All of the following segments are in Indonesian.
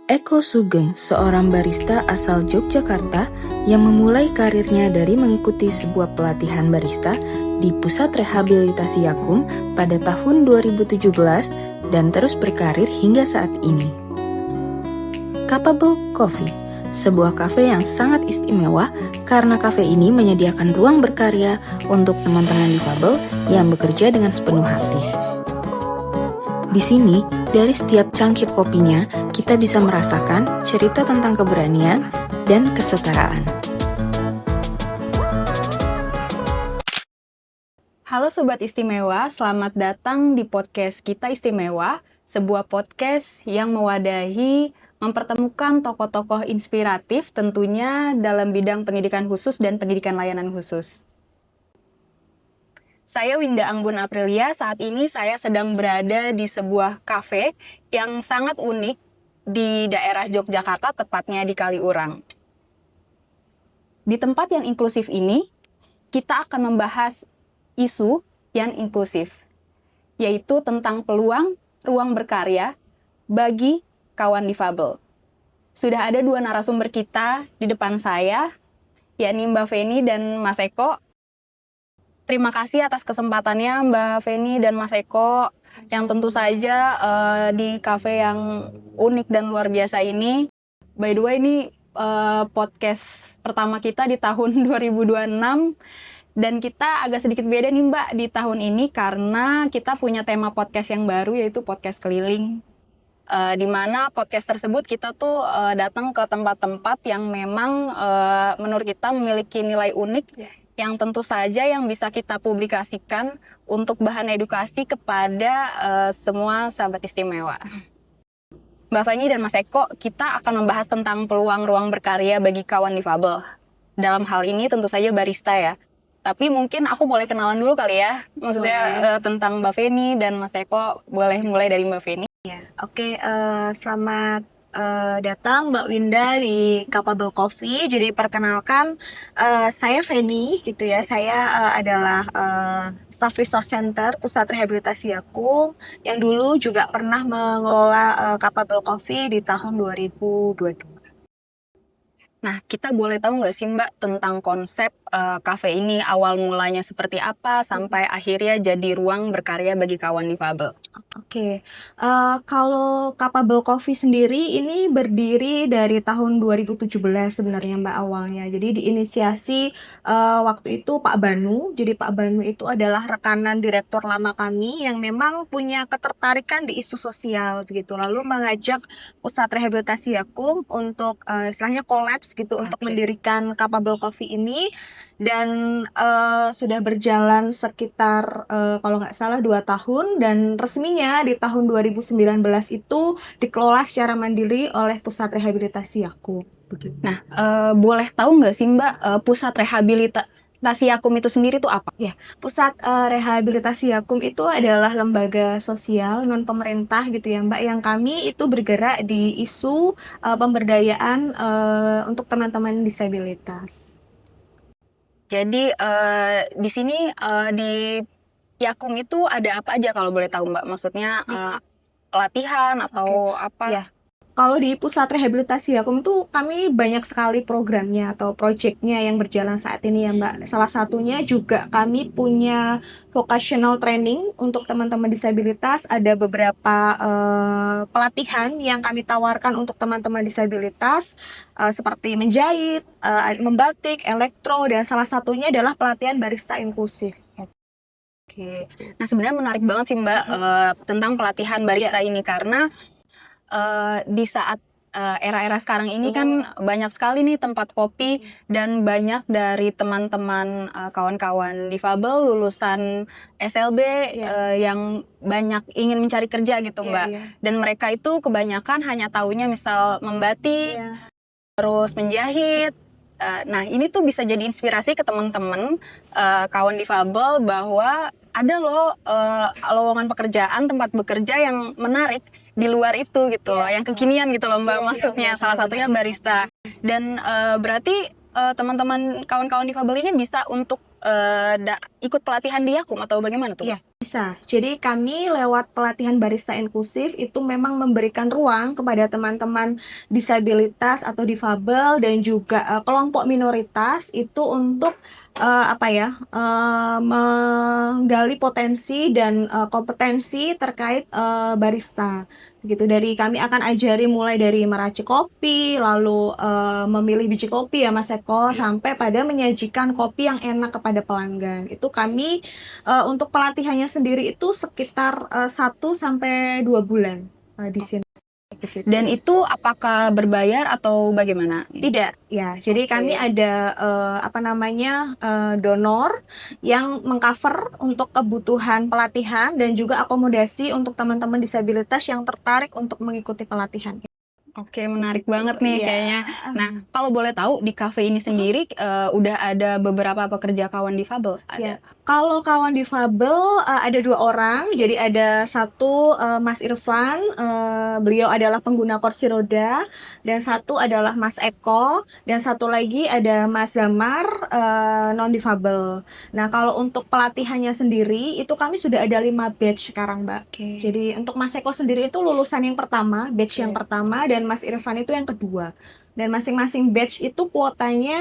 Eko Sugeng, seorang barista asal Yogyakarta yang memulai karirnya dari mengikuti sebuah pelatihan barista di Pusat Rehabilitasi Yakum pada tahun 2017 dan terus berkarir hingga saat ini. Capable Coffee, sebuah kafe yang sangat istimewa karena kafe ini menyediakan ruang berkarya untuk teman-teman difabel yang bekerja dengan sepenuh hati. Di sini, dari setiap cangkir kopinya, kita bisa merasakan cerita tentang keberanian dan kesetaraan. Halo Sobat Istimewa, selamat datang di podcast Kita Istimewa, sebuah podcast yang mewadahi mempertemukan tokoh-tokoh inspiratif tentunya dalam bidang pendidikan khusus dan pendidikan layanan khusus. Saya Winda Anggun Aprilia, saat ini saya sedang berada di sebuah kafe yang sangat unik di daerah Yogyakarta, tepatnya di Kaliurang. Di tempat yang inklusif ini, kita akan membahas isu yang inklusif, yaitu tentang peluang ruang berkarya bagi kawan difabel. Sudah ada dua narasumber kita di depan saya, yakni Mbak Feni dan Mas Eko. Terima kasih atas kesempatannya Mbak Feni dan Mas Eko, yang tentu saja di kafe yang unik dan luar biasa ini. By the way, ini podcast pertama kita di tahun 2026. Dan kita agak sedikit beda nih Mbak di tahun ini karena kita punya tema podcast yang baru, yaitu podcast keliling. Di mana podcast tersebut kita tuh datang ke tempat-tempat yang memang menurut kita memiliki nilai unik yang tentu saja yang bisa kita publikasikan untuk bahan edukasi kepada semua sahabat istimewa. Mbak Fani dan Mas Eko, kita akan membahas tentang peluang ruang berkarya bagi kawan difabel. Dalam hal ini tentu saja barista ya. Tapi mungkin aku boleh kenalan dulu kali ya, maksudnya tentang Mbak Feni dan Mas Eko. Boleh mulai dari Mbak Feni. Ya, oke. Selamat datang Mbak Winda di Capable Coffee. Jadi perkenalkan, saya Feni gitu ya. Saya adalah Staff Resource Center Pusat Rehabilitasi Yakum yang dulu juga pernah mengelola Capable Coffee di tahun 2022. Nah, kita boleh tahu nggak sih Mbak tentang konsep kafe ini awal mulanya seperti apa sampai akhirnya jadi ruang berkarya bagi kawan difabel? Oke, kalau Capable Coffee sendiri ini berdiri dari tahun 2017 sebenarnya Mbak awalnya. Jadi diinisiasi waktu itu Pak Banu. Jadi Pak Banu itu adalah rekanan direktur lama kami yang memang punya ketertarikan di isu sosial begitu. Lalu mengajak Pusat Rehabilitasi Yakum untuk istilahnya kolaps gitu untuk mendirikan Capable Coffee ini. Dan sudah berjalan sekitar kalau nggak salah 2 tahun, dan resminya di tahun 2019 itu dikelola secara mandiri oleh Pusat Rehabilitasi Yakum. Nah, boleh tahu nggak sih Mbak Pusat Rehabilitasi Yakum itu sendiri tuh apa? Ya, Pusat Rehabilitasi Yakum itu adalah lembaga sosial non pemerintah gitu ya Mbak, yang kami itu bergerak di isu pemberdayaan untuk teman-teman disabilitas. Jadi di sini di Yakum itu ada apa aja kalau boleh tahu Mbak? Maksudnya latihan atau apa? Ya. Kalau di Pusat Rehabilitasi Yakum itu kami banyak sekali programnya atau proyeknya yang berjalan saat ini ya Mbak. Salah satunya juga kami punya vocational training untuk teman-teman disabilitas. Ada beberapa pelatihan yang kami tawarkan untuk teman-teman disabilitas seperti menjahit, membatik, elektro, dan salah satunya adalah pelatihan barista inklusif. Oke. Nah, sebenarnya menarik banget sih Mbak tentang pelatihan barista ini karena di saat era-era sekarang ini kan banyak sekali nih tempat kopi dan banyak dari teman-teman kawan-kawan difabel lulusan SLB yang banyak ingin mencari kerja gitu Mbak. Dan mereka itu kebanyakan hanya taunya misal membatik, terus menjahit. Nah, ini tuh bisa jadi inspirasi ke teman-teman kawan difabel bahwa ada loh lowongan pekerjaan, tempat bekerja yang menarik di luar itu gitu loh, yang kekinian gitu loh Mbak, maksudnya salah satunya barista. Dan berarti teman-teman kawan-kawan difabel ini bisa untuk ikut pelatihan di Yakum atau bagaimana tuh? Iya, bisa. Jadi kami lewat pelatihan barista inklusif itu memang memberikan ruang kepada teman-teman disabilitas atau difabel dan juga kelompok minoritas itu untuk menggali potensi dan kompetensi terkait barista. Gitu, dari kami akan ajari mulai dari meracik kopi, lalu memilih biji kopi ya Mas Eko, sampai pada menyajikan kopi yang enak kepada pelanggan. Itu kami untuk pelatihannya sendiri itu sekitar 1 sampai 2 bulan di sini. Dan itu apakah berbayar atau bagaimana? Tidak, ya. Jadi Oke. kami ada donor yang mengcover untuk kebutuhan pelatihan dan juga akomodasi untuk teman-teman disabilitas yang tertarik untuk mengikuti pelatihan. Oke, menarik banget nih Iya. kayaknya. Nah, kalau boleh tahu di kafe ini sendiri udah ada beberapa pekerja kawan difabel? Ya, Ada. kalau kawan difabel ada 2 orang, jadi ada satu Mas Irfan, beliau adalah pengguna kursi roda, dan satu adalah Mas Eko, dan satu lagi ada Mas Zamar, non difabel. Nah, kalau untuk pelatihannya sendiri itu kami sudah ada 5 batch sekarang, Mbak. Oke. Jadi untuk Mas Eko sendiri itu lulusan yang pertama, batch yang Oke. pertama, dan Mas Irfan itu yang kedua. Dan masing-masing batch itu kuotanya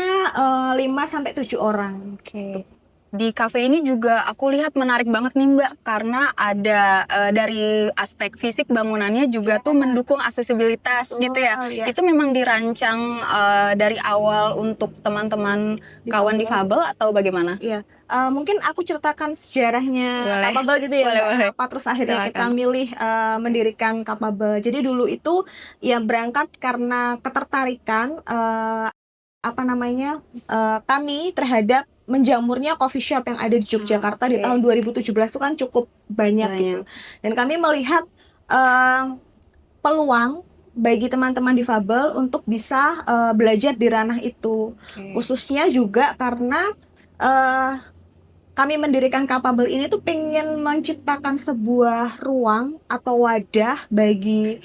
5 sampai 7 orang. Oke. Di kafe ini juga aku lihat menarik banget nih Mbak, karena ada dari aspek fisik bangunannya juga tuh mendukung aksesibilitas gitu ya. Iya. Itu memang dirancang dari awal untuk teman-teman kawan difabel atau bagaimana? Iya, mungkin aku ceritakan sejarahnya Boleh. Capable gitu ya, Boleh, Mbak. boleh. Apa terus akhirnya kita Silakan. milih mendirikan Capable. Jadi dulu itu ya berangkat karena ketertarikan kami terhadap menjamurnya coffee shop yang ada di Yogyakarta di Oke. tahun 2017 itu kan cukup banyak gitu. Dan kami melihat peluang bagi teman-teman difabel untuk bisa belajar di ranah itu. Oke. Khususnya juga karena kami mendirikan Capable ini tuh pengen menciptakan sebuah ruang atau wadah bagi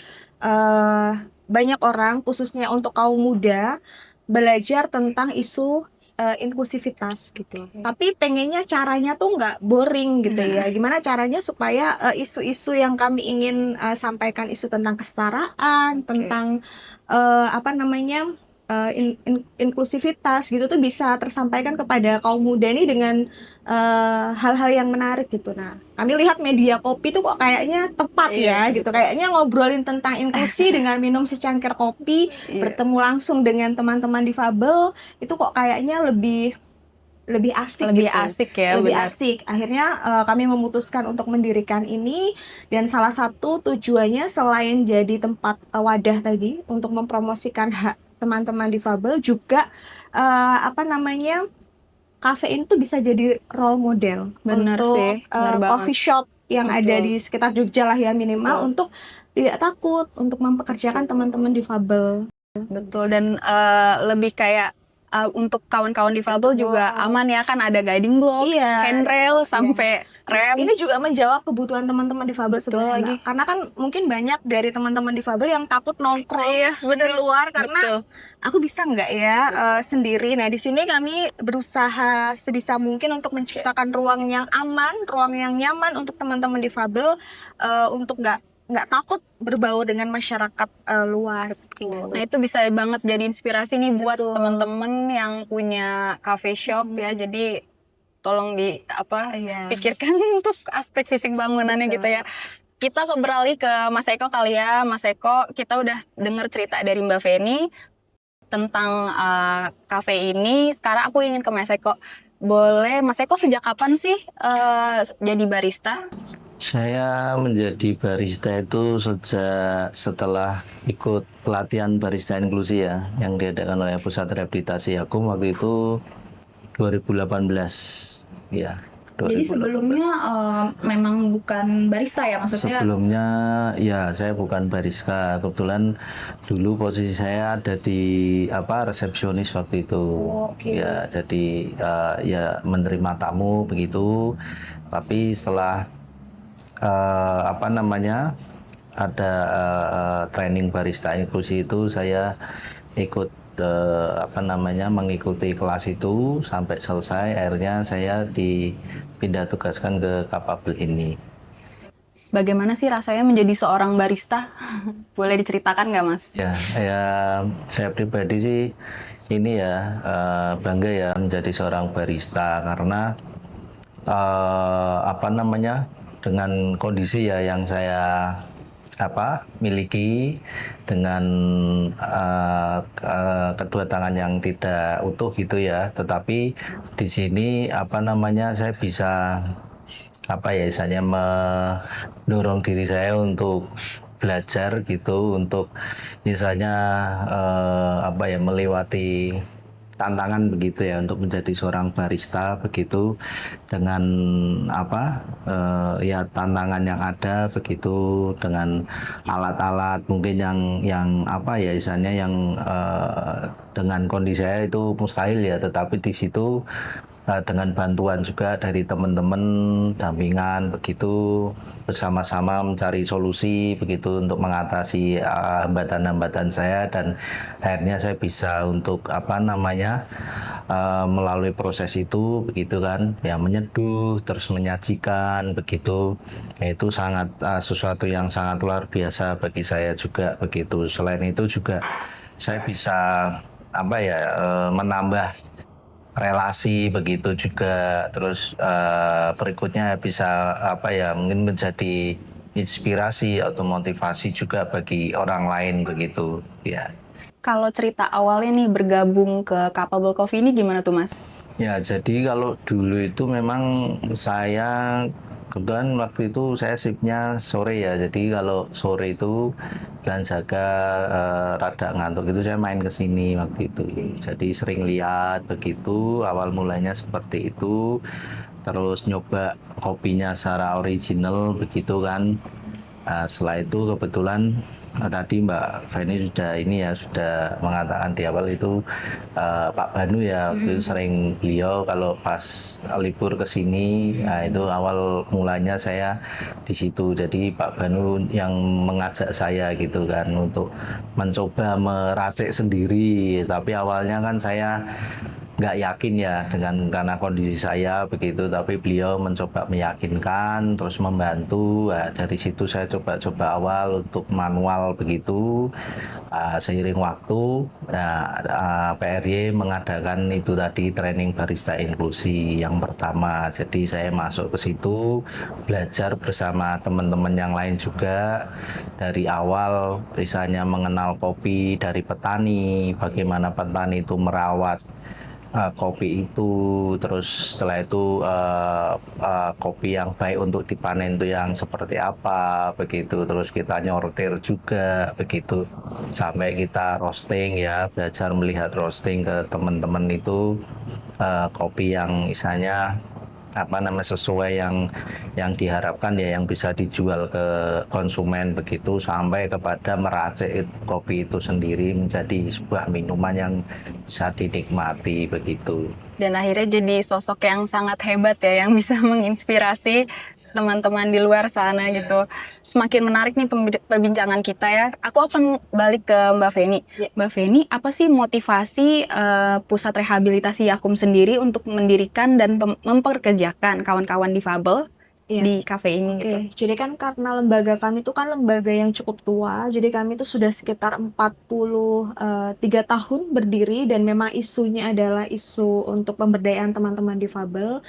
banyak orang, khususnya untuk kaum muda, belajar tentang isu inklusivitas gitu. Tapi pengennya caranya tuh nggak boring gitu ya. Gimana caranya supaya isu-isu yang kami ingin sampaikan, isu tentang kesetaraan, tentang inklusivitas gitu tuh bisa tersampaikan kepada kaum muda ini dengan hal-hal yang menarik gitu. Nah, kami lihat media kopi tuh kok kayaknya tepat ya gitu. Kayaknya ngobrolin tentang inklusi dengan minum secangkir kopi, bertemu langsung dengan teman-teman difabel itu kok kayaknya lebih asik Lebih gitu. asik ya, Lebih benar. asik. Akhirnya kami memutuskan untuk mendirikan ini, dan salah satu tujuannya selain jadi tempat wadah tadi untuk mempromosikan hak teman-teman difabel juga kafe ini tuh bisa jadi role model Benar untuk sih, benar banget. coffee shop yang ada Betul. di sekitar Jogja lah ya, minimal Betul. untuk tidak takut untuk mempekerjakan teman-teman difabel. Betul, dan lebih kayak untuk kawan-kawan difabel juga aman ya, kan ada guiding block, Iya. handrail sampai rem. Ini juga menjawab kebutuhan teman-teman difabel Betul sebenarnya, lagi. Mbak. Karena kan mungkin banyak dari teman-teman difabel yang takut nongkrong Iya, di benar. luar karena Betul. aku bisa nggak ya sendiri. Nah, di sini kami berusaha sebisa mungkin untuk menciptakan ruang yang aman, ruang yang nyaman untuk teman-teman difabel untuk nggak takut berbaur dengan masyarakat luas. Nah, itu bisa banget jadi inspirasi nih buat teman-teman yang punya cafe shop ya. Jadi tolong pikirkan untuk aspek fisik bangunannya gitu ya. Kita beralih ke Mas Eko kali ya. Mas Eko, kita udah dengar cerita dari Mbak Feni tentang cafe ini. Sekarang aku ingin ke Mas Eko. Boleh, Mas Eko sejak kapan sih jadi barista? Saya menjadi barista itu sejak setelah ikut pelatihan barista inklusi ya, yang diadakan oleh Pusat Rehabilitasi Yakum waktu itu 2018 ya. Jadi sebelumnya memang bukan barista ya, maksudnya? Sebelumnya ya saya bukan barista, kebetulan dulu posisi saya ada di resepsionis waktu itu. Ya, jadi ya menerima tamu begitu. Tapi setelah ada training barista inklusi itu saya ikut apa namanya mengikuti kelas itu sampai selesai. Akhirnya saya dipindah tugaskan ke Capable ini. Bagaimana sih rasanya menjadi seorang barista? Boleh diceritakan nggak, Mas? Ya, saya pribadi sih ini ya bangga ya menjadi seorang barista karena apa namanya dengan kondisi ya yang saya miliki dengan kedua tangan yang tidak utuh gitu ya, tetapi di sini apa namanya saya bisa misalnya mendorong diri saya untuk belajar gitu, untuk misalnya melewati tantangan begitu ya untuk menjadi seorang barista begitu dengan tantangan yang ada begitu dengan alat-alat mungkin yang misalnya yang dengan kondisi saya itu mustahil ya, tetapi di situ dengan bantuan juga dari teman-teman dampingan begitu bersama-sama mencari solusi begitu untuk mengatasi hambatan-hambatan saya, dan akhirnya saya bisa untuk melalui proses itu begitu kan ya, menyeduh terus menyajikan begitu ya, itu sangat sesuatu yang sangat luar biasa bagi saya juga begitu. Selain itu juga saya bisa menambah relasi begitu juga, terus berikutnya bisa mungkin menjadi inspirasi atau motivasi juga bagi orang lain begitu ya. Kalau cerita awalnya nih bergabung ke Capable Coffee ini gimana tuh, Mas? Ya, jadi kalau dulu itu memang saya kebetulan waktu itu saya shiftnya sore ya, jadi kalau sore itu dan jaga rada ngantuk itu saya main ke sini waktu itu, jadi sering lihat begitu awal mulanya seperti itu, terus nyoba kopinya secara original begitu kan. Setelah itu kebetulan tadi Mbak Feni sudah mengatakan di awal itu Pak Banu ya, itu sering beliau kalau pas libur ke sini, itu awal mulanya saya di situ. Jadi Pak Banu yang mengajak saya gitu kan untuk mencoba meracik sendiri. Tapi awalnya kan saya nggak yakin ya karena kondisi saya begitu, tapi beliau mencoba meyakinkan terus membantu. Dari situ saya coba-coba awal untuk manual begitu. Seiring waktu PRY mengadakan itu tadi training barista inklusi yang pertama, jadi saya masuk ke situ belajar bersama teman-teman yang lain juga dari awal, misalnya mengenal kopi dari petani, bagaimana petani itu merawat kopi itu, terus setelah itu kopi yang baik untuk dipanen itu yang seperti apa begitu, terus kita nyortir juga begitu sampai kita roasting ya, belajar melihat roasting ke teman-teman itu kopi yang misalnya sesuai yang diharapkan ya, yang bisa dijual ke konsumen begitu, sampai kepada meracik kopi itu sendiri menjadi sebuah minuman yang bisa dinikmati begitu. Dan akhirnya jadi sosok yang sangat hebat ya, yang bisa menginspirasi teman-teman di luar sana gitu. Semakin menarik nih perbincangan kita ya. Aku akan balik ke Mbak Feni. Mbak Feni, apa sih motivasi pusat rehabilitasi Yakum sendiri untuk mendirikan dan memperkerjakan kawan-kawan difabel di kafe ini gitu? Jadi kan karena lembaga kami itu kan lembaga yang cukup tua, jadi kami itu sudah sekitar 43 tahun berdiri, dan memang isunya adalah isu untuk pemberdayaan teman-teman difabel.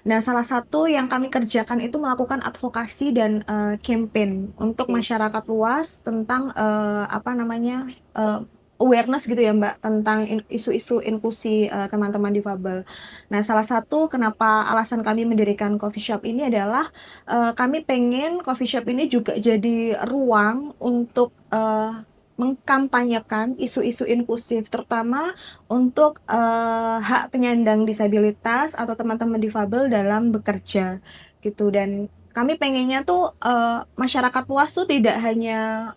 Nah, salah satu yang kami kerjakan itu melakukan advokasi dan campaign untuk masyarakat luas tentang awareness gitu ya Mbak, tentang isu-isu inklusi teman-teman difabel. Nah, salah satu kenapa alasan kami mendirikan coffee shop ini adalah kami pengen coffee shop ini juga jadi ruang untuk mengkampanyekan isu-isu inklusif, terutama untuk hak penyandang disabilitas atau teman-teman difabel dalam bekerja gitu. Dan kami pengennya tuh masyarakat luas tuh tidak hanya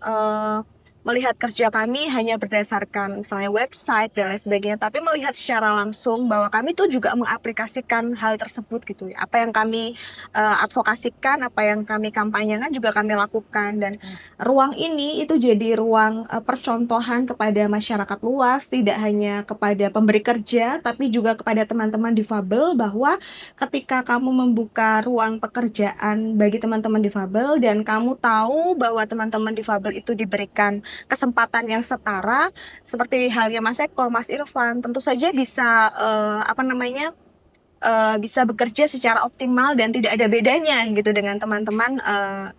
melihat kerja kami hanya berdasarkan misalnya website dan lain sebagainya, tapi melihat secara langsung bahwa kami tuh juga mengaplikasikan hal tersebut gitu ya. Apa yang kami advokasikan, apa yang kami kampanyekan juga kami lakukan, dan ruang ini itu jadi ruang percontohan kepada masyarakat luas, tidak hanya kepada pemberi kerja tapi juga kepada teman-teman difabel, bahwa ketika kamu membuka ruang pekerjaan bagi teman-teman difabel dan kamu tahu bahwa teman-teman difabel itu diberikan kesempatan yang setara, seperti halnya Mas Eko, Mas Irfan, tentu saja bisa bisa bekerja secara optimal dan tidak ada bedanya gitu dengan teman-teman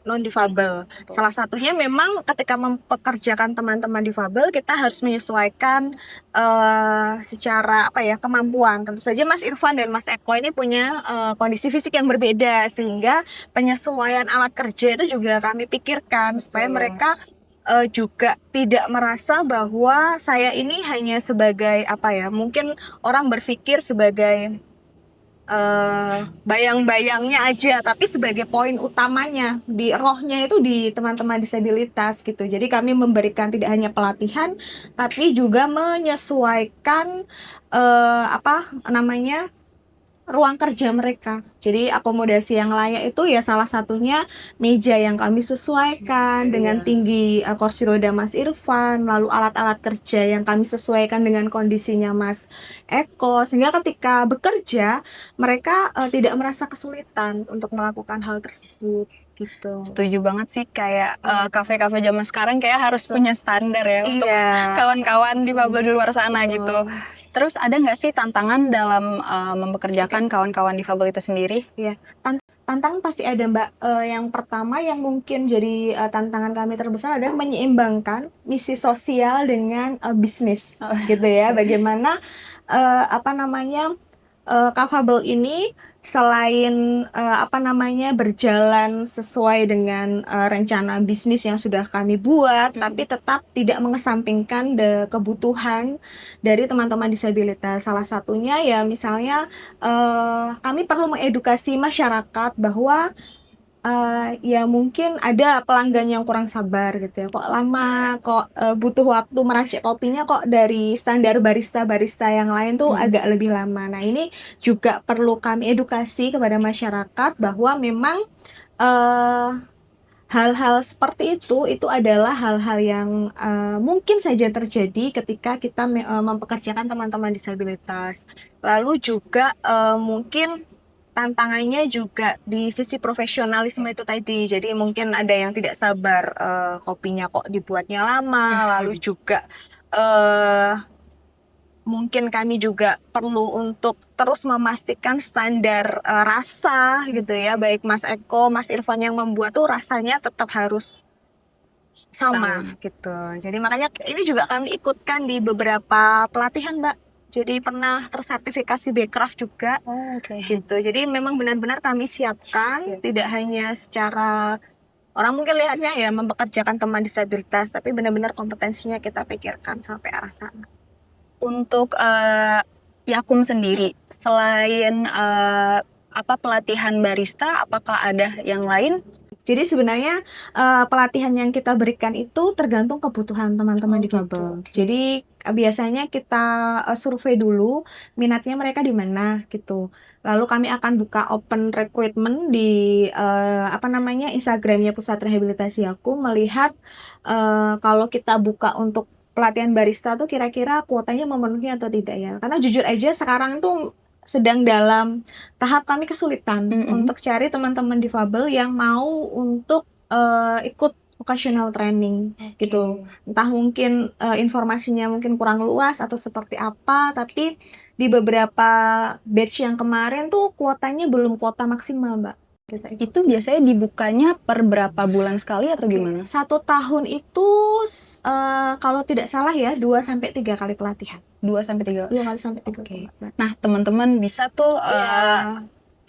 non difabel. Salah satunya memang ketika mempekerjakan teman-teman difabel, kita harus menyesuaikan secara kemampuan. Tentu saja Mas Irfan dan Mas Eko ini punya kondisi fisik yang berbeda, sehingga penyesuaian alat kerja itu juga kami pikirkan supaya mereka juga tidak merasa bahwa saya ini hanya sebagai mungkin orang berpikir sebagai bayang-bayangnya aja, tapi sebagai poin utamanya di rohnya itu di teman-teman disabilitas gitu. Jadi kami memberikan tidak hanya pelatihan tapi juga menyesuaikan ruang kerja mereka. Jadi akomodasi yang layak itu ya salah satunya meja yang kami sesuaikan dengan tinggi kursi roda Mas Irfan, lalu alat-alat kerja yang kami sesuaikan dengan kondisinya Mas Eko, sehingga ketika bekerja mereka tidak merasa kesulitan untuk melakukan hal tersebut gitu. Setuju banget sih, kayak kafe-kafe zaman sekarang kayak harus punya standar ya untuk Iya. kawan-kawan difabel di luar sana gitu. Terus ada nggak sih tantangan dalam mempekerjakan kawan-kawan difabel itu sendiri? Iya, tantangan pasti ada Mbak. Yang pertama yang mungkin jadi tantangan kami terbesar adalah menyeimbangkan misi sosial dengan bisnis, gitu ya. Bagaimana Kafabel ini selain berjalan sesuai dengan rencana bisnis yang sudah kami buat, tapi tetap tidak mengesampingkan kebutuhan dari teman-teman disabilitas. Salah satunya ya misalnya kami perlu mengedukasi masyarakat bahwa ya mungkin ada pelanggan yang kurang sabar gitu ya, kok lama, kok butuh waktu meracik kopinya kok dari standar barista-barista yang lain tuh agak lebih lama. Nah ini juga perlu kami edukasi kepada masyarakat bahwa memang hal-hal seperti itu adalah hal-hal yang mungkin saja terjadi ketika kita mempekerjakan teman-teman disabilitas. Lalu juga mungkin tantangannya juga di sisi profesionalisme itu tadi. Jadi mungkin ada yang tidak sabar kopinya kok dibuatnya lama, lalu juga mungkin kami juga perlu untuk terus memastikan standar rasa gitu ya, baik Mas Eko, Mas Irfan yang membuat tuh rasanya tetap harus sama gitu. Jadi makanya ini juga kami ikutkan di beberapa pelatihan Mbak. Jadi pernah tersertifikasi Backcraft juga, gitu. Jadi memang benar-benar kami siapkan, tidak hanya secara orang mungkin lihatnya ya mempekerjakan teman disabilitas, tapi benar-benar kompetensinya kita pikirkan sampai arah sana. Untuk Yakum sendiri, selain pelatihan barista, apakah ada yang lain? Jadi sebenarnya pelatihan yang kita berikan itu tergantung kebutuhan teman-teman difabel. Jadi biasanya kita survei dulu minatnya mereka di mana gitu. Lalu kami akan buka open recruitment di Instagramnya Pusat Rehabilitasi Yakum, melihat kalau kita buka untuk pelatihan barista tuh kira-kira kuotanya memenuhi atau tidak ya. Karena jujur aja sekarang tuh sedang dalam tahap kami kesulitan untuk cari teman-teman difabel yang mau untuk ikut vocational training gitu. Entah mungkin informasinya mungkin kurang luas atau seperti apa, tapi di beberapa batch yang kemarin tuh kuotanya belum kuota maksimal Mbak. Itu biasanya dibukanya per berapa bulan sekali atau gimana? 1 tahun itu kalau tidak salah ya 2-3 kali pelatihan. 2-3 2 kali sampai 3 kali. Nah, teman-teman bisa tuh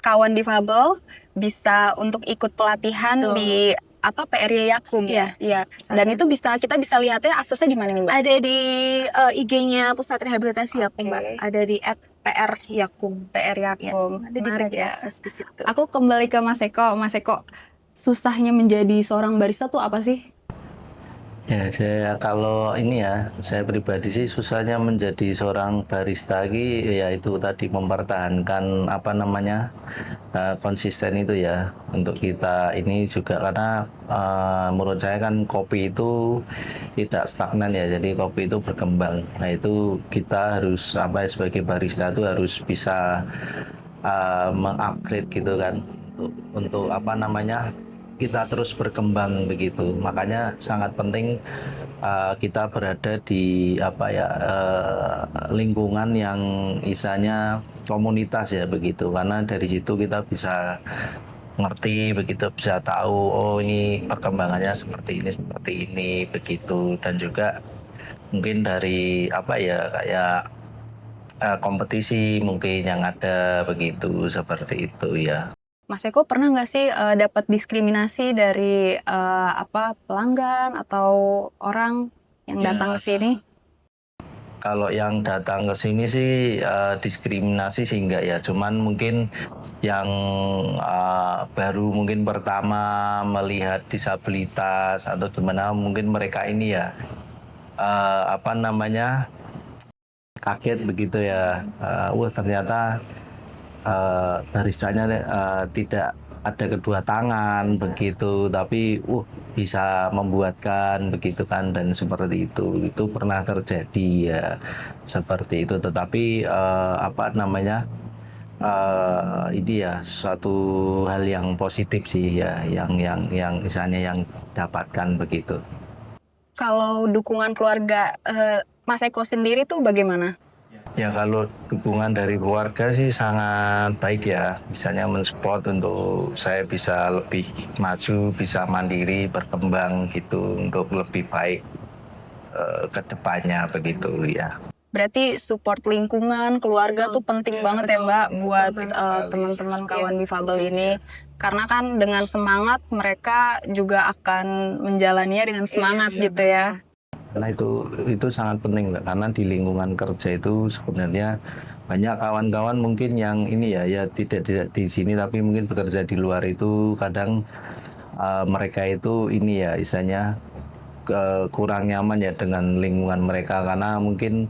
kawan difabel bisa untuk ikut pelatihan di PRY Yakum ya. Iya. Dan itu kita bisa lihatnya aksesnya di mana nih, Mbak? Ada di IG-nya Pusat Rehabilitasi Yakum, Mbak. Ada di @PR Yakum. PR Yakum. Nanti bisa diakses di situ. Aku kembali ke Mas Eko. Mas Eko, susahnya menjadi seorang barista tuh apa sih? Ya, saya kalau ini ya, saya pribadi sih susahnya menjadi seorang barista lagi, ya itu tadi mempertahankan apa namanya konsisten itu ya untuk kita ini juga karena menurut saya kan kopi itu tidak stagnan ya, jadi kopi itu berkembang. Nah itu kita harus apa ya, sebagai barista itu harus bisa mengupgrade gitu kan untuk apa namanya kita terus berkembang begitu. Makanya sangat penting kita berada di apa ya lingkungan yang isanya komunitas ya begitu. Karena dari situ kita bisa ngerti begitu, bisa tahu oh ini perkembangannya seperti ini begitu. Dan juga mungkin dari apa ya kayak kompetisi mungkin yang ada begitu seperti itu ya. Mas Eko pernah nggak sih dapat diskriminasi dari pelanggan atau orang yang datang ke sini? Kalau yang datang ke sini sih diskriminasi sih enggak ya, cuman mungkin yang baru mungkin pertama melihat disabilitas atau gimana mungkin mereka ini ya apa namanya kaget begitu ya. Wah ternyata baristanya tidak ada kedua tangan begitu, tapi bisa membuatkan begitu kan, dan seperti itu pernah terjadi ya seperti itu. Tetapi apa namanya ini ya suatu hal yang positif sih ya, yang misalnya yang dapatkan begitu. Kalau dukungan keluarga Mas Eko sendiri tuh bagaimana? Ya kalau dukungan dari keluarga sih sangat baik ya, misalnya mensupport untuk saya bisa lebih maju, bisa mandiri, berkembang gitu untuk lebih baik ke depannya begitu ya. Berarti support lingkungan, keluarga tuh penting banget ya Mbak buat teman-teman kawan difabel ini. Karena kan dengan semangat mereka juga akan menjalaninya dengan semangat gitu ya. Karena itu sangat penting Mbak, karena di lingkungan kerja itu sebenarnya banyak kawan-kawan mungkin yang ini ya tidak di sini tapi mungkin bekerja di luar itu kadang mereka itu ini ya istilahnya kurang nyaman ya dengan lingkungan mereka karena mungkin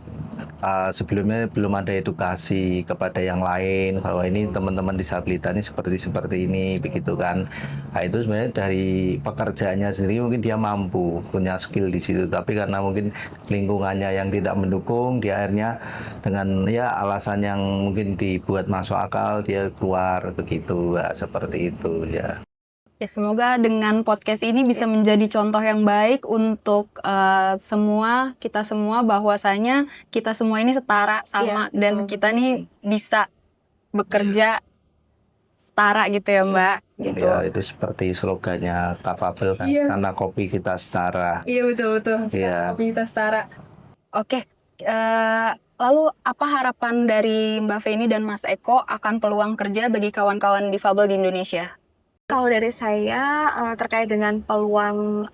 sebelumnya belum ada edukasi kepada yang lain bahwa ini teman-teman disabilitas ini seperti ini begitu kan. Nah, itu sebenarnya dari pekerjaannya sendiri mungkin dia mampu punya skill di situ, tapi karena mungkin lingkungannya yang tidak mendukung, dia akhirnya dengan ya alasan yang mungkin dibuat masuk akal dia keluar begitu. Nah, seperti itu ya. Ya semoga dengan podcast ini bisa menjadi contoh yang baik untuk kita semua bahwasanya kita semua ini setara sama dan kita nih bisa bekerja setara gitu ya Mbak. Gitu. Ya itu seperti slogannya Kafabel kan, karena kopi kita setara. Iya betul. Iya. Kopi kita setara. Oke, lalu apa harapan dari Mbak Feni dan Mas Eko akan peluang kerja bagi kawan-kawan difabel di Indonesia? Kalau dari saya terkait dengan peluang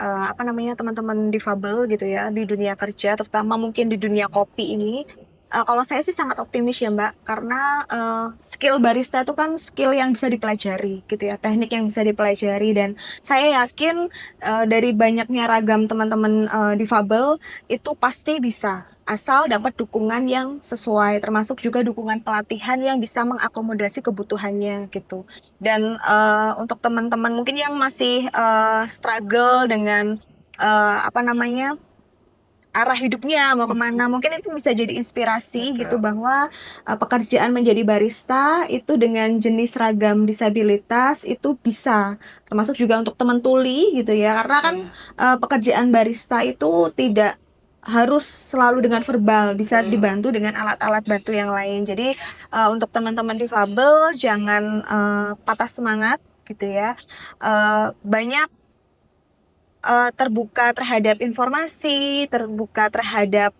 teman-teman difabel gitu ya di dunia kerja, terutama mungkin di dunia kopi ini, kalau saya sih sangat optimis ya Mbak, karena skill barista itu kan skill yang bisa dipelajari gitu ya, teknik yang bisa dipelajari, dan saya yakin dari banyaknya ragam teman-teman difabel itu pasti bisa, asal dapat dukungan yang sesuai, termasuk juga dukungan pelatihan yang bisa mengakomodasi kebutuhannya gitu. Dan untuk teman-teman mungkin yang masih struggle dengan arah hidupnya mau kemana, mungkin itu bisa jadi inspirasi gitu bahwa pekerjaan menjadi barista itu dengan jenis ragam disabilitas itu bisa, termasuk juga untuk teman tuli gitu ya, karena kan pekerjaan barista itu tidak harus selalu dengan verbal, bisa dibantu dengan alat-alat bantu yang lain. Jadi untuk teman-teman difabel jangan patah semangat gitu ya. Banyak terbuka terhadap informasi, terbuka terhadap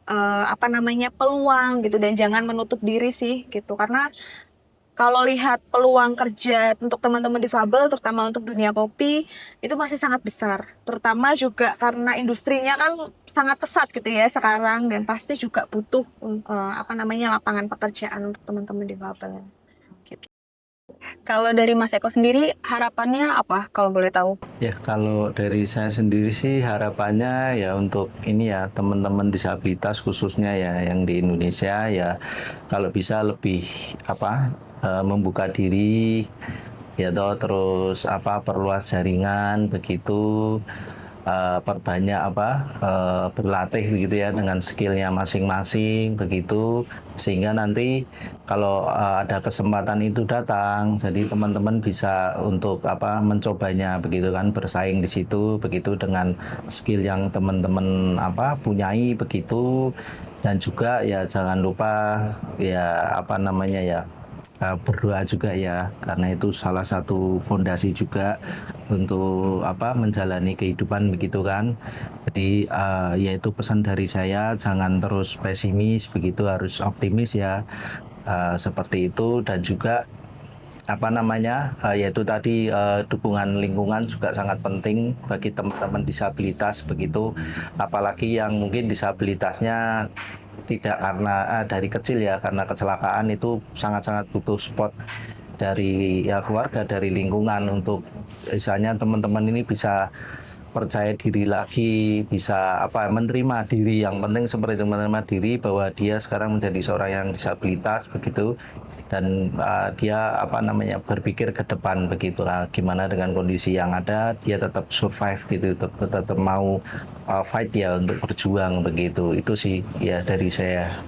peluang gitu, dan jangan menutup diri sih gitu. Karena kalau lihat peluang kerja untuk teman-teman difabel, terutama untuk dunia kopi, itu masih sangat besar. Terutama juga karena industrinya kan sangat pesat gitu ya sekarang, dan pasti juga butuh lapangan pekerjaan untuk teman-teman difabel. Gitu. Kalau dari Mas Eko sendiri harapannya apa kalau boleh tahu? Ya, kalau dari saya sendiri sih harapannya ya untuk ini ya teman-teman disabilitas khususnya ya yang di Indonesia ya kalau bisa lebih apa membuka diri ya toh terus apa perluas jaringan begitu perbanyak berlatih begitu ya dengan skillnya masing-masing begitu sehingga nanti kalau ada kesempatan itu datang jadi teman-teman bisa untuk apa mencobanya begitu kan bersaing di situ begitu dengan skill yang teman-teman apa punyai begitu dan juga ya jangan lupa ya apa namanya ya berdoa juga ya karena itu salah satu fondasi juga untuk apa menjalani kehidupan begitu kan jadi yaitu pesan dari saya jangan terus pesimis begitu harus optimis ya seperti itu dan juga apa namanya yaitu tadi dukungan lingkungan juga sangat penting bagi teman-teman disabilitas begitu apalagi yang mungkin disabilitasnya tidak karena dari kecil ya karena kecelakaan itu sangat-sangat butuh support dari ya keluarga dari lingkungan untuk misalnya teman-teman ini bisa percaya diri lagi bisa apa menerima diri yang penting seperti itu menerima diri bahwa dia sekarang menjadi seorang yang disabilitas begitu dan dia apa namanya berpikir ke depan begitulah gimana dengan kondisi yang ada dia tetap survive gitu tetap mau fight ya untuk berjuang begitu itu sih ya dari saya.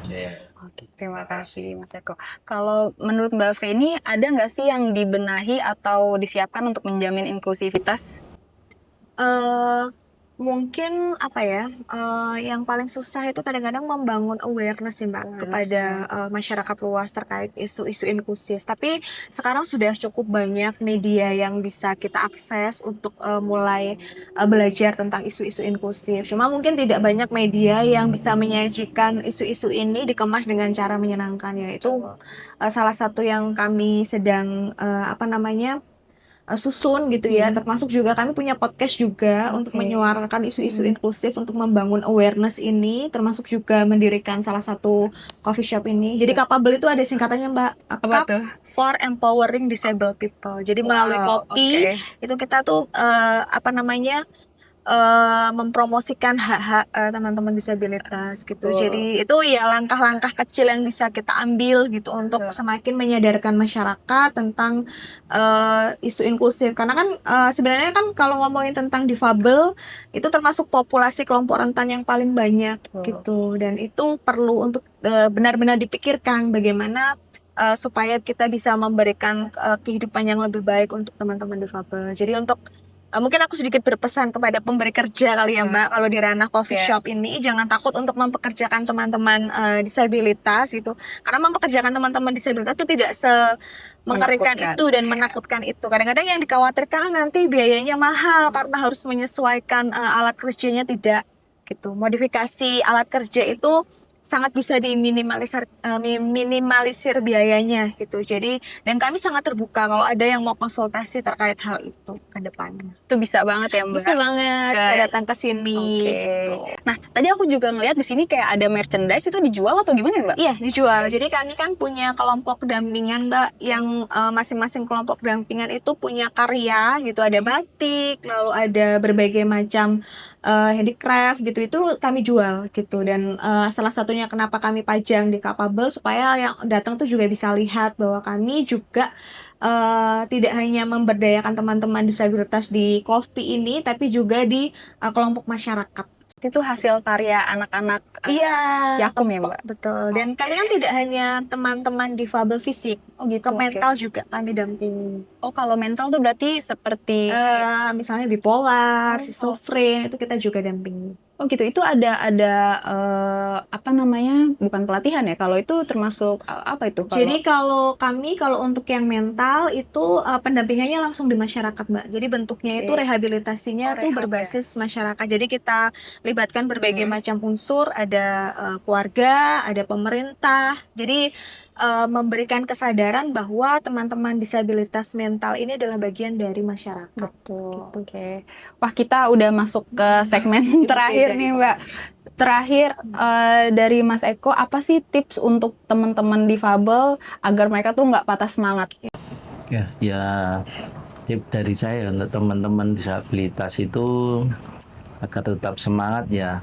Oke, terima kasih Mas Eko. Kalau menurut Mbak Feni, ada nggak sih yang dibenahi atau disiapkan untuk menjamin inklusivitas? eh Mungkin apa ya, yang paling susah itu kadang-kadang membangun awareness sih Mbak, kepada masyarakat luas terkait isu-isu inklusif. Tapi sekarang sudah cukup banyak media yang bisa kita akses untuk mulai belajar tentang isu-isu inklusif. Cuma mungkin tidak banyak media yang bisa menyajikan isu-isu ini dikemas dengan cara menyenangkan, yaitu salah satu yang kami sedang apa namanya susun gitu ya, termasuk juga kami punya podcast juga untuk menyuarakan isu-isu inklusif untuk membangun awareness ini, termasuk juga mendirikan salah satu coffee shop ini. Jadi Capable itu ada singkatannya Mbak, Apa Cup tuh? for Empowering Disabled People. Jadi melalui Wow, kopi oke. itu kita tuh apa namanya mempromosikan hak-hak teman-teman disabilitas gitu. Betul. Jadi itu ya langkah-langkah kecil yang bisa kita ambil gitu untuk semakin menyadarkan masyarakat tentang isu inklusif. Karena kan sebenarnya kan kalau ngomongin tentang difabel itu termasuk populasi kelompok rentan yang paling banyak gitu. Dan itu perlu untuk benar-benar dipikirkan bagaimana supaya kita bisa memberikan kehidupan yang lebih baik untuk teman-teman difabel. Jadi untuk mungkin aku sedikit berpesan kepada pemberi kerja kali ya Mbak, kalau di ranah coffee shop ini jangan takut untuk mempekerjakan teman-teman disabilitas gitu. Karena mempekerjakan teman-teman disabilitas itu tidak mengerikan Menakutkan. itu dan menakutkan itu. Kadang-kadang yang dikhawatirkan nanti biayanya mahal karena harus menyesuaikan alat kerjanya tidak gitu. Modifikasi alat kerja itu sangat bisa minimalisir biayanya gitu. Jadi dan kami sangat terbuka kalau ada yang mau konsultasi terkait hal itu ke depannya. Itu bisa banget ya Mbak. Bisa banget bisa datang ke sini. Oke. Gitu. Nah, tadi aku juga ngeliat di sini kayak ada merchandise itu dijual atau gimana ya Mbak? Iya, dijual. Jadi kami kan punya kelompok dampingan, Mbak, yang masing-masing kelompok dampingan itu punya karya gitu. Ada batik, lalu ada berbagai macam handicraft gitu. Itu kami jual gitu. Dan salah satunya kenapa kami pajang di Capable supaya yang datang tuh juga bisa lihat bahwa kami juga tidak hanya memberdayakan teman-teman disabilitas di Kopi ini, tapi juga di kelompok masyarakat. Itu hasil karya anak-anak Iya, Yakum ya Mbak? betul. Dan kami kan tidak hanya teman-teman difabel fisik, ke mental juga kami dampingi. Oh, kalau mental tuh berarti seperti Misalnya bipolar, schizofren itu kita juga dampingi. oh gitu. Itu ada apa namanya? Bukan pelatihan ya. Kalau itu termasuk apa itu? Jadi kalau untuk yang mental itu pendampingannya langsung di masyarakat, Mbak. Jadi bentuknya itu rehabilitasinya tuh berbasis masyarakat. Jadi kita libatkan berbagai macam unsur, ada keluarga, ada pemerintah. Jadi memberikan kesadaran bahwa teman-teman disabilitas mental ini adalah bagian dari masyarakat. Betul. Oke. Wah, kita udah masuk ke segmen terakhir nih, Mbak. Terakhir dari Mas Eko, apa sih tips untuk teman-teman difabel agar mereka tuh nggak patah semangat? Ya, tip dari saya untuk teman-teman disabilitas itu agar tetap semangat ya.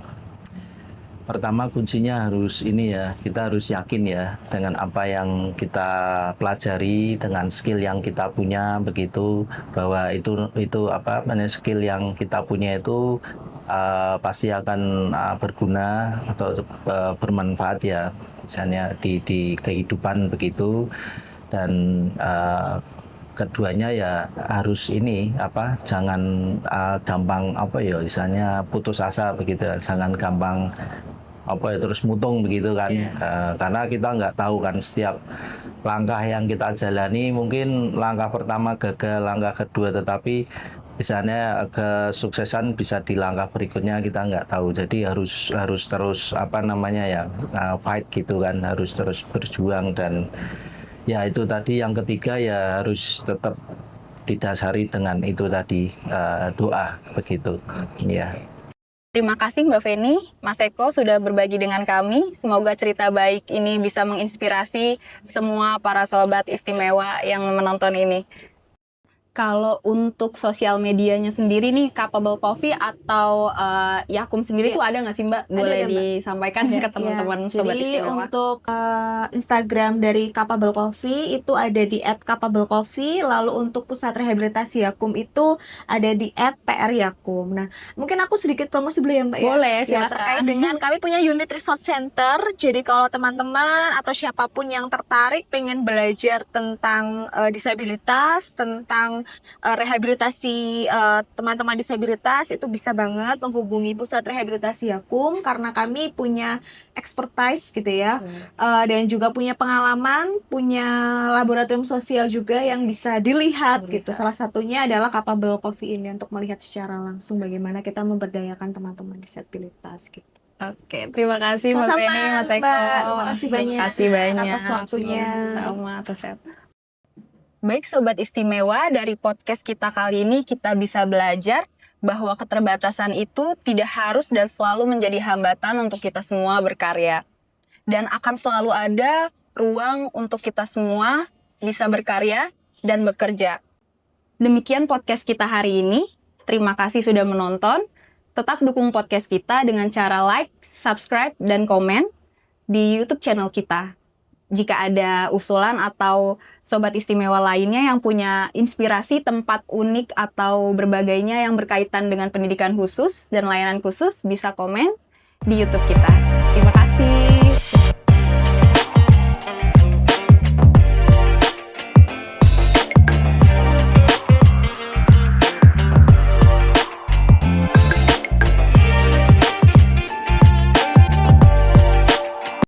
Pertama kuncinya harus ini ya, kita harus yakin ya dengan apa yang kita pelajari, dengan skill yang kita punya begitu, bahwa itu apa skill yang kita punya itu pasti akan berguna atau bermanfaat ya, misalnya di kehidupan begitu. Dan keduanya ya harus ini apa, jangan gampang apa ya misalnya putus asa begitu, jangan gampang apa ya terus mutung begitu kan. Karena kita nggak tahu kan setiap langkah yang kita jalani, mungkin langkah pertama gagal, langkah kedua, tetapi misalnya kesuksesan bisa di langkah berikutnya, kita nggak tahu. Jadi harus terus apa namanya ya, fight gitu kan, harus terus berjuang. Dan ya itu tadi yang ketiga ya harus tetap didasari dengan itu tadi, doa begitu ya. Terima kasih Mbak Feni, Mas Eko sudah berbagi dengan kami. Semoga cerita baik ini bisa menginspirasi semua para sobat istimewa yang menonton ini. Kalau untuk sosial medianya sendiri nih, Capable Coffee atau Yakum sendiri tuh ada nggak sih Mbak? Boleh Ada, Mbak. disampaikan ke teman-teman sobat Jadi istimewa. untuk Instagram dari Capable Coffee itu ada di @capablecoffee, lalu untuk pusat rehabilitasi Yakum itu ada di @pryakum. Nah, mungkin aku sedikit promosi dulu ya Mbak ya. Boleh, Ya, silakan. terkait dengan kami punya unit resort center. Jadi kalau teman-teman atau siapapun yang tertarik pengen belajar tentang disabilitas, tentang rehabilitasi teman-teman disabilitas, itu bisa banget menghubungi pusat rehabilitasi Yakum karena kami punya expertise gitu ya, dan juga punya pengalaman, punya laboratorium sosial juga yang bisa dilihat gitu. Salah satunya adalah Capable Coffee ini untuk melihat secara langsung bagaimana kita memberdayakan teman-teman disabilitas gitu. Oke, terima kasih Mbak Sama-sama, Feni, Mas Eko. Mbak. Terima kasih banyak Terima kasih banyak atas waktunya. Sama atas set. Baik sobat istimewa, dari podcast kita kali ini kita bisa belajar bahwa keterbatasan itu tidak harus dan selalu menjadi hambatan untuk kita semua berkarya. Dan akan selalu ada ruang untuk kita semua bisa berkarya dan bekerja. Demikian podcast kita hari ini. Terima kasih sudah menonton. Tetap dukung podcast kita dengan cara like, subscribe, dan komen di YouTube channel kita. Jika ada usulan atau sobat istimewa lainnya yang punya inspirasi tempat unik atau berbagainya yang berkaitan dengan pendidikan khusus dan layanan khusus, bisa komen di YouTube kita. Terima kasih.